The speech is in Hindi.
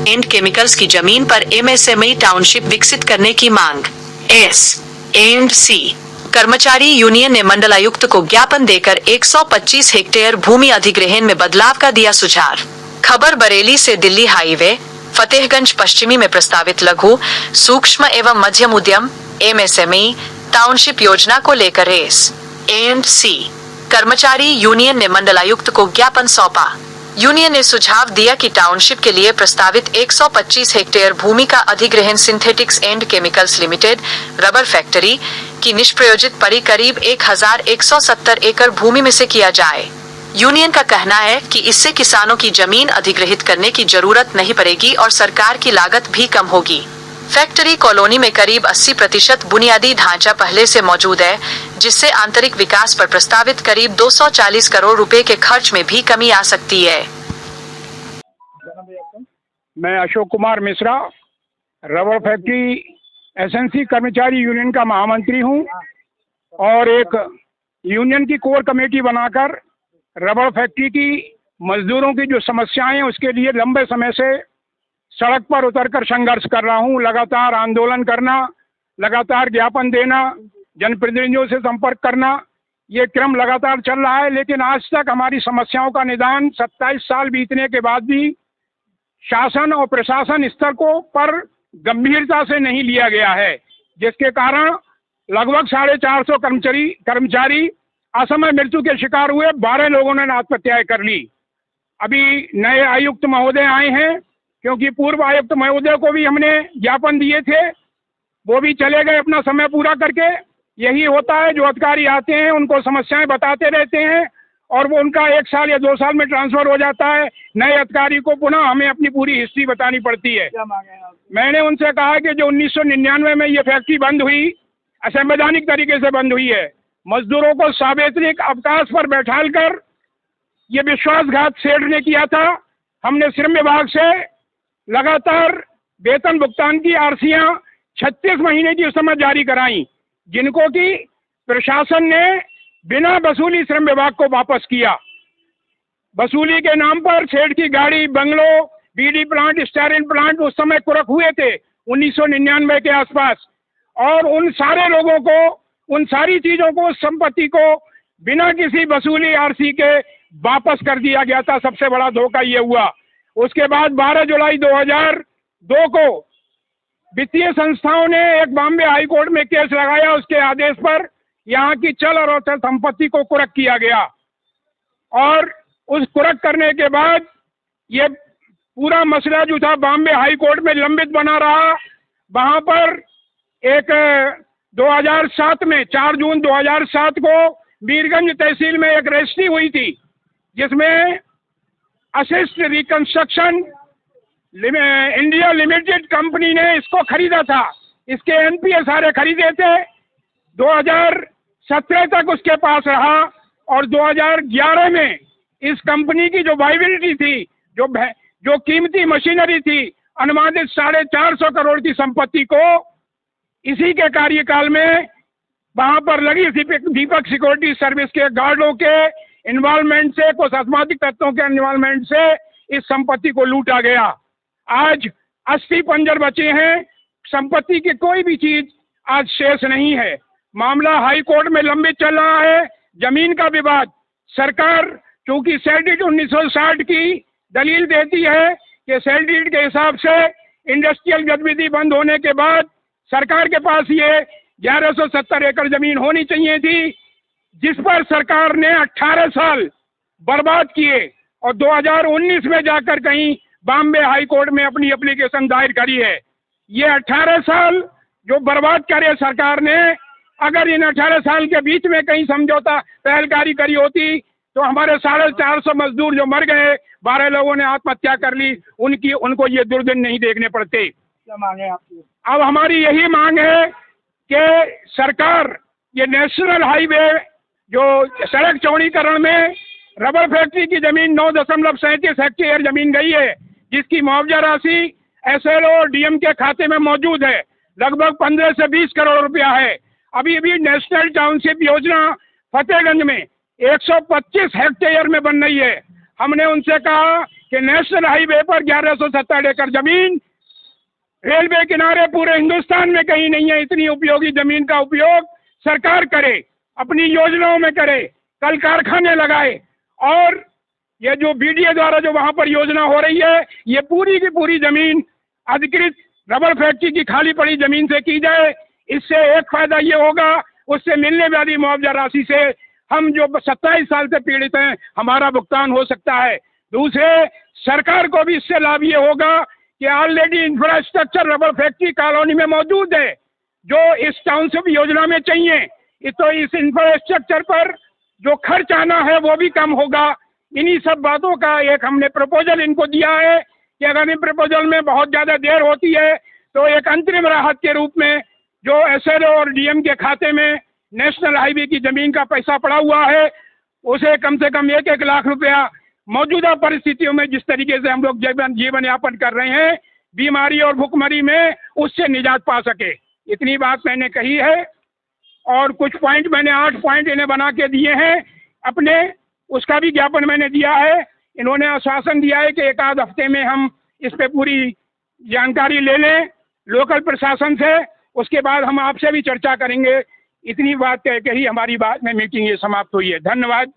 एंड केमिकल्स की जमीन पर एमएसएमई टाउनशिप विकसित करने की मांग। एस.एंड.सी कर्मचारी यूनियन ने मंडलायुक्त को ज्ञापन देकर 125 हेक्टेयर भूमि अधिग्रहण में बदलाव का दिया सुझाव। खबर बरेली से दिल्ली हाईवे फतेहगंज पश्चिमी में प्रस्तावित लघु सूक्ष्म एवं मध्यम उद्यम एमएसएमई टाउनशिप योजना को लेकर एस.एंड.सी कर्मचारी यूनियन ने मंडलायुक्त को ज्ञापन सौंपा। यूनियन ने सुझाव दिया कि टाउनशिप के लिए प्रस्तावित 125 हेक्टेयर भूमि का अधिग्रहण synthetics and chemicals limited rubber factory की निष्प्रयोजित पड़ी करीब 1170 एकड़ भूमि में से किया जाए। यूनियन का कहना है कि इससे किसानों की जमीन अधिग्रहित करने की जरूरत नहीं पड़ेगी और सरकार की लागत भी कम होगी। फैक्ट्री कॉलोनी में करीब 80% बुनियादी ढांचा पहले से मौजूद है, जिससे आंतरिक विकास पर प्रस्तावित करीब 240 करोड़ रुपए के खर्च में भी कमी आ सकती है। मैं Ashok Kumar Mishra, rubber factory SNC कर्मचारी यूनियन का महामंत्री हूं और एक यूनियन की कोर कमेटी बनाकर रबर फैक्ट्री की मजदूरों की जो समस्याएं हैं उसके लिए लंबे समय से सड़क पर उतरकर संघर्ष कर रहा हूं। लगातार आंदोलन करना, लगातार ज्ञापन देना, जनप्रतिनिधियों से संपर्क करना, ये क्रम लगातार चल रहा है। लेकिन आज तक हमारी समस्याओं का निदान 27 साल बीतने के बाद भी शासन और प्रशासन स्तर को पर गंभीरता से नहीं लिया गया है, जिसके कारण लगभग 450 कर्मचारी असमय मृत्यु के शिकार हुए। 12 लोगों ने आत्महत्याएं कर ली। अभी नए आयुक्त महोदय आए हैं, क्योंकि पूर्व आयुक्त महोदय को भी हमने ज्ञापन दिए थे, वो भी चले गए अपना समय पूरा करके। यही होता है, जो अधिकारी आते हैं उनको समस्याएं बताते रहते हैं और वो उनका 1 साल या 2 साल में ट्रांसफर हो जाता है। नए अधिकारी को पुनः हमें अपनी पूरी हिस्ट्री बतानी पड़ती है। मैंने उनसे कहा कि जो 1999 में ये फैक्ट्री बंद हुई, असंवैधानिक तरीके से बंद हुई है। मजदूरों को सार्वजनिक अवकाश पर बैठाल कर ये विश्वासघात सेठ ने किया था। हमने श्रम विभाग से लगातार वेतन भुगतान की आरसियां 36 महीने की उस समय जारी कराई, जिनको कि प्रशासन ने बिना वसूली श्रम विभाग को वापस किया। वसूली के नाम पर सेठ की गाड़ी, bungalow, bidi plant, styrene plant उस समय कुरक हुए थे 1999 के आसपास, और उन सारे लोगों को, उन सारी चीजों को, संपत्ति को बिना किसी वसूली आरसी के वापस कर दिया गया था। सबसे बड़ा धोखा ये हुआ। उसके बाद 12 जुलाई 2002 को वित्तीय संस्थाओं ने एक बॉम्बे हाई कोर्ट में केस लगाया। उसके आदेश पर यहाँ की चल और अचल संपत्ति को कुरक किया गया और उस कुरक करने के बाद ये पूरा मसला जो था बॉम्बे हाई कोर्ट में लंबित बना रहा। वहाँ पर एक 2007 में 4 जून 2007 को मीरगंज तहसील में एक रजिस्ट्री हुई थी, जिसमें assist reconstruction India limited company ने इसको खरीदा था। इसके एनपीए सारे खरीदे थे। 2017 तक उसके पास रहा और 2011 में इस कंपनी की जो वायबिलिटी थी, जो कीमती मशीनरी थी, अनुमानित 450 करोड़ की संपत्ति को इसी के कार्यकाल में वहां पर लगी दीपक सिक्योरिटी सर्विस के गार्डों के इन्वॉल्वमेंट से, कुछ असामाजिक तत्वों के इन्वॉल्वमेंट से इस संपत्ति को लूटा गया। आज 80 पंजर बचे हैं। संपत्ति की कोई भी चीज आज शेष नहीं है। मामला हाई कोर्ट में लंबित चल रहा है। जमीन का विवाद, सरकार चूंकि सेल डीड 1960 की दलील देती है कि सेल डीड के हिसाब से इंडस्ट्रियल गतिविधि बंद होने के बाद सरकार के पास ये 1170 एकड़ जमीन होनी चाहिए थी, जिस पर सरकार ने 18 साल बर्बाद किए और 2019 में जाकर कहीं बॉम्बे हाई कोर्ट में अपनी एप्लीकेशन दायर करी है। ये 18 साल जो बर्बाद करे सरकार ने, अगर इन 18 साल के बीच में कहीं समझौता पहलकारी करी होती तो हमारे 450 मजदूर जो मर गए, 12 लोगों ने आत्महत्या कर ली, उनको ये दुर्दिन नहीं देखने पड़ते। क्या मांगे आपकी? अब हमारी यही मांग है कि सरकार ये नेशनल हाईवे जो सड़क चौड़ीकरण में रबर फैक्ट्री की जमीन 9.37 हेक्टेयर जमीन गई है, जिसकी मुआवजा राशि एसएलओ और डीएम के खाते में मौजूद है, लगभग 15 से 20 करोड़ रुपया है। अभी भी नेशनल टाउनशिप योजना फतेहगंज में 125 हेक्टेयर में बन रही है। हमने उनसे कहा कि नेशनल हाईवे पर 1170 एकड़ जमीन, रेलवे किनारे पूरे हिंदुस्तान में कहीं नहीं है। इतनी उपयोगी जमीन का उपयोग सरकार करे, अपनी योजनाओं में करे, कल कारखाने लगाए। और ये जो बीडीए द्वारा जो वहां पर योजना हो रही है, ये पूरी की पूरी जमीन अधिकृत रबर फैक्ट्री की खाली पड़ी जमीन से की जाए। इससे एक फायदा ये होगा, उससे मिलने वाली मुआवजा राशि से हम जो 27 साल से पीड़ित हैं, हमारा भुगतान हो सकता है। दूसरे, सरकार को भी इससे लाभ ये होगा कि already infrastructure rubber factory colony में मौजूद है, जो इस टाउनशिप योजना में चाहिए। तो इस इंफ्रास्ट्रक्चर पर जो खर्च आना है वो भी कम होगा। इन्हीं सब बातों का एक हमने प्रपोजल इनको दिया है कि अगर इन प्रपोजल में बहुत ज़्यादा देर होती है तो एक अंतरिम राहत के रूप में जो एसएलओ और डीएम के खाते में नेशनल हाईवे की ज़मीन का पैसा पड़ा हुआ है, उसे कम से कम 1-1 लाख रुपया मौजूदा परिस्थितियों में जिस तरीके से हम लोग जीवन यापन कर रहे हैं, बीमारी और भुखमरी में, उससे निजात पा सके। इतनी बात मैंने कही है। और कुछ पॉइंट मैंने 8 पॉइंट इन्हें बना के दिए हैं अपने, उसका भी ज्ञापन मैंने दिया है। इन्होंने आश्वासन दिया है कि 1 आध हफ्ते में हम इस पे पूरी जानकारी ले लें लोकल प्रशासन से, उसके बाद हम आपसे भी चर्चा करेंगे। इतनी बात कह के ही हमारी बात में मीटिंग ये समाप्त हुई है। धन्यवाद।